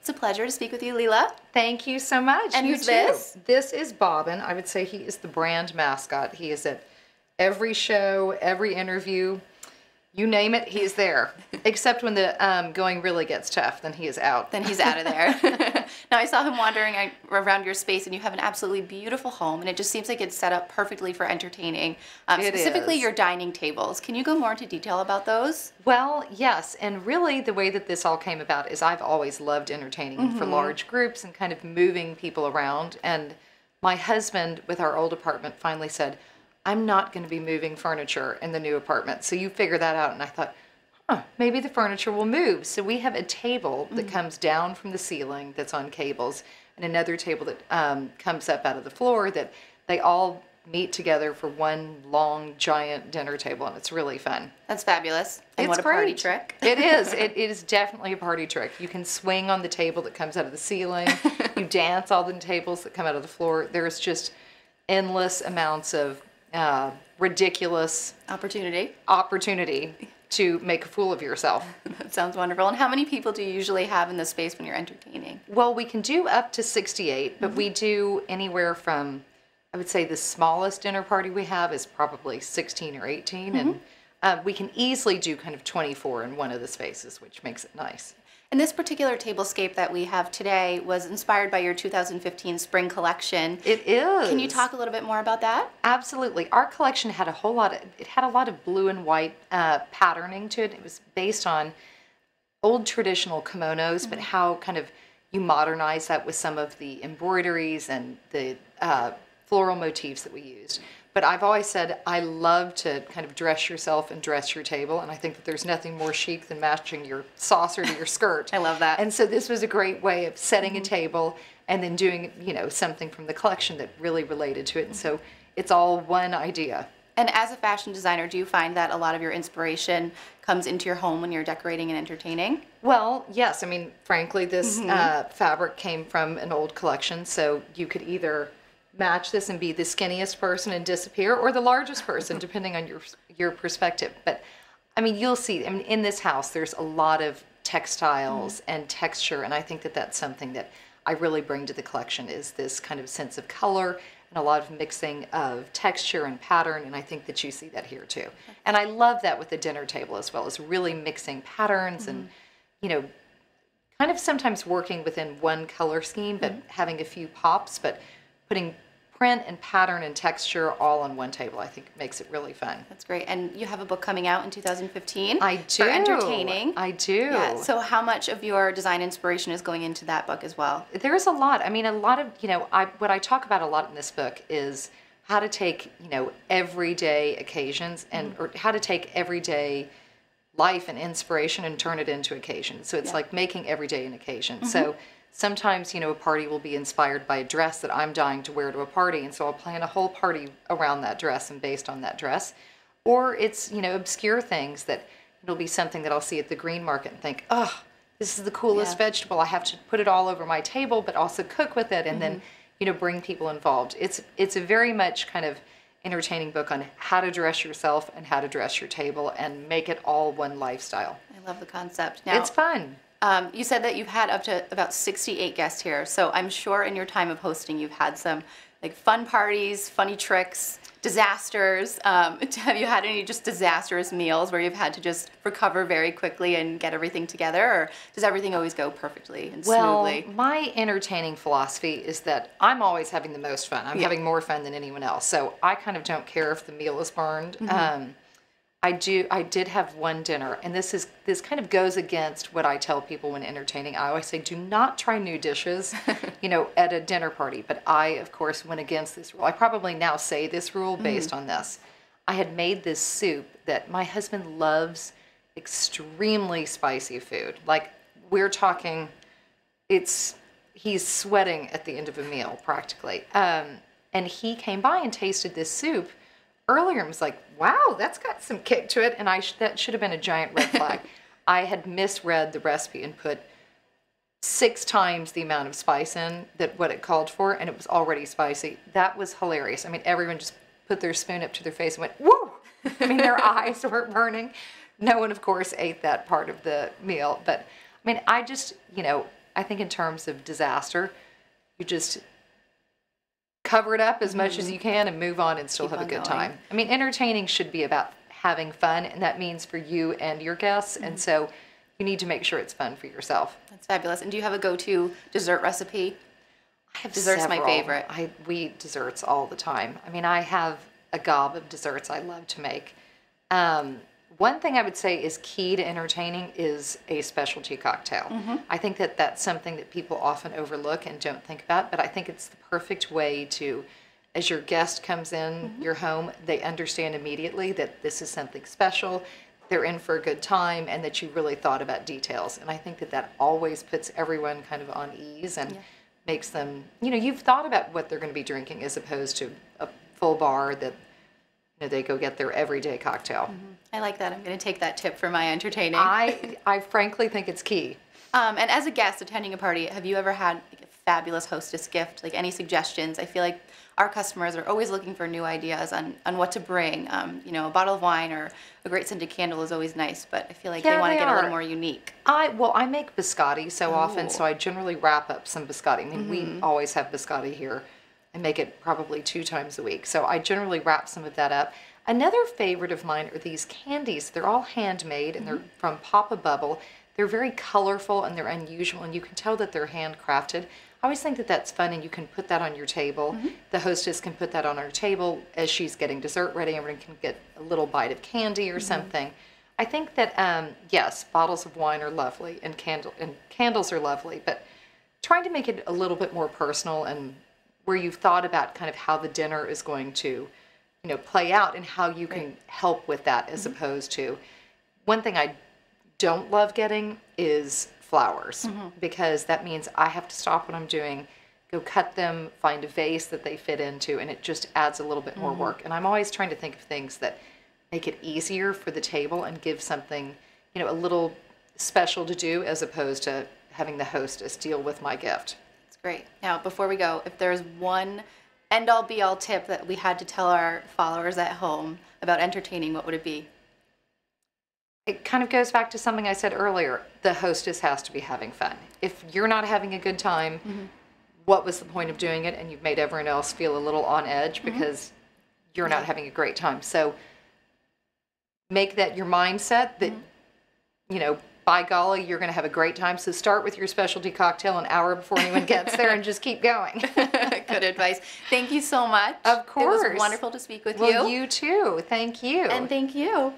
It's a pleasure to speak with you, Lela. Thank you so much. And you who's too. this? This is Bobbin. I would say he is the brand mascot. He is at every show, every interview. You name it, he's there. Except when the going really gets tough, then he is out. Then he's out of there. Now, I saw him wandering around your space, and you have an absolutely beautiful home, and it just seems like it's set up perfectly for entertaining, specifically your dining tables. Can you go more into detail about those? Well, yes, and really the way that this all came about is I've always loved entertaining for large groups and kind of moving people around. And my husband, with our old apartment, finally said, I'm not going to be moving furniture in the new apartment. So you figure that out. And I thought, maybe the furniture will move. So we have a table that comes down from the ceiling that's on cables, and another table that comes up out of the floor that they all meet together for one long, giant dinner table, and it's really fun. That's fabulous. And It's what a party great. trick. It is. It is definitely a party trick. You can swing on the table that comes out of the ceiling. You dance all the tables that come out of the floor. There's just endless amounts of ridiculous Opportunity to make a fool of yourself. That sounds wonderful. And how many people do you usually have in the space when you're entertaining? Well, we can do up to 68, but we do anywhere from, I would say the smallest dinner party we have is probably 16 or 18, and we can easily do kind of 24 in one of the spaces, which makes it nice. And this particular tablescape that we have today was inspired by your 2015 spring collection. It is. Can you talk a little bit more about that? Absolutely. Our collection had a lot of blue and white patterning to it. It was based on old traditional kimonos, but how kind of you modernize that with some of the embroideries and the floral motifs that we used. But I've always said I love to kind of dress yourself and dress your table, and I think that there's nothing more chic than matching your saucer to your skirt. I love that. And so this was a great way of setting a table and then doing, something from the collection that really related to it. And so it's all one idea. And as a fashion designer, do you find that a lot of your inspiration comes into your home when you're decorating and entertaining? Well, yes. I mean, frankly, this fabric came from an old collection, so you could either match this and be the skinniest person and disappear, or the largest person, depending on your perspective. But I mean, you'll see, in this house, there's a lot of textiles and texture, and I think that that's something that I really bring to the collection, is this kind of sense of color and a lot of mixing of texture and pattern, and I think that you see that here too. And I love that with the dinner table as well, is really mixing patterns and, kind of sometimes working within one color scheme, but having a few pops, but putting print and pattern and texture all on one table, I think makes it really fun. That's great. And you have a book coming out in 2015. I do. For entertaining. I do. Yeah. So how much of your design inspiration is going into that book as well? There's a lot. I mean, a lot of, what I talk about a lot in this book is how to take, everyday occasions or how to take everyday life and inspiration and turn it into occasion. So it's like making every day an occasion. So sometimes, a party will be inspired by a dress that I'm dying to wear to a party, and so I'll plan a whole party around that dress and based on that dress. Or it's, obscure things that it'll be something that I'll see at the green market and think, oh, this is the coolest vegetable. I have to put it all over my table, but also cook with it, and then, bring people involved. It's a very much kind of entertaining book on how to dress yourself and how to dress your table and make it all one lifestyle. I love the concept. Now, it's fun. You said that you've had up to about 68 guests here, so I'm sure in your time of hosting you've had some fun parties, funny tricks, disasters. Have you had any just disastrous meals where you've had to just recover very quickly and get everything together, or does everything always go perfectly and smoothly? Well, my entertaining philosophy is that I'm always having the most fun. I'm having more fun than anyone else, so I kind of don't care if the meal is burned. I did have one dinner, and this kind of goes against what I tell people when entertaining. I always say, do not try new dishes, at a dinner party. But I, of course, went against this rule. I probably now say this rule based on this. I had made this soup that my husband loves, extremely spicy food. Like, we're talking, he's sweating at the end of a meal, practically. And he came by and tasted this soup earlier and was like, wow, that's got some kick to it. And that should have been a giant red flag. I had misread the recipe and put 6 times the amount of spice in that what it called for, and it was already spicy. That was hilarious. I mean, everyone just put their spoon up to their face and went, woo! I mean, their eyes were burning. No one, of course, ate that part of the meal. But, I mean, I just, I think in terms of disaster, you just cover it up as much as you can and move on and still have a good time. I mean, entertaining should be about having fun, and that means for you and your guests, and so you need to make sure it's fun for yourself. That's fabulous. And do you have a go-to dessert recipe? I have Dessert's several. my favorite. We eat desserts all the time. I mean, I have a gob of desserts I love to make. One thing I would say is key to entertaining is a specialty cocktail. I think that that's something that people often overlook and don't think about, but I think it's the perfect way to, as your guest comes in your home, they understand immediately that this is something special, they're in for a good time, and that you really thought about details. And I think that that always puts everyone kind of on ease and makes them, you've thought about what they're going to be drinking as opposed to a full bar that they go get their everyday cocktail. I like that. I'm going to take that tip for my entertaining. I frankly think it's key. And as a guest attending a party, have you ever had like a fabulous hostess gift? Like any suggestions? I feel like our customers are always looking for new ideas on what to bring. A bottle of wine or a great scented candle is always nice, but I feel like they want to get a little more unique. I make biscotti so often, so I generally wrap up some biscotti. I mean, we always have biscotti here. I make it probably 2 times a week, so I generally wrap some of that up. Another favorite of mine are these candies. They're all handmade, and they're from Papa Bubble. They're very colorful, and they're unusual, and you can tell that they're handcrafted. I always think that that's fun, and you can put that on your table. The hostess can put that on her table as she's getting dessert ready. Everyone can get a little bite of candy or something. I think that, yes, bottles of wine are lovely, and candles are lovely, but trying to make it a little bit more personal and where you've thought about kind of how the dinner is going to, play out and how you can help with that as opposed to, one thing I don't love getting is flowers because that means I have to stop what I'm doing, go cut them, find a vase that they fit into, and it just adds a little bit more work. And I'm always trying to think of things that make it easier for the table and give something, a little special to do as opposed to having the hostess deal with my gift. That's great. Now, before we go, if there's one end-all be-all tip that we had to tell our followers at home about entertaining, what would it be? It kind of goes back to something I said earlier. The hostess has to be having fun. If you're not having a good time, what was the point of doing it? And you've made everyone else feel a little on edge because you're not having a great time. So make that your mindset that, by golly, you're going to have a great time. So start with your specialty cocktail an hour before anyone gets there and just keep going. Good advice. Thank you so much. Of course. It was wonderful to speak with you. Well, you too. Thank you. And thank you.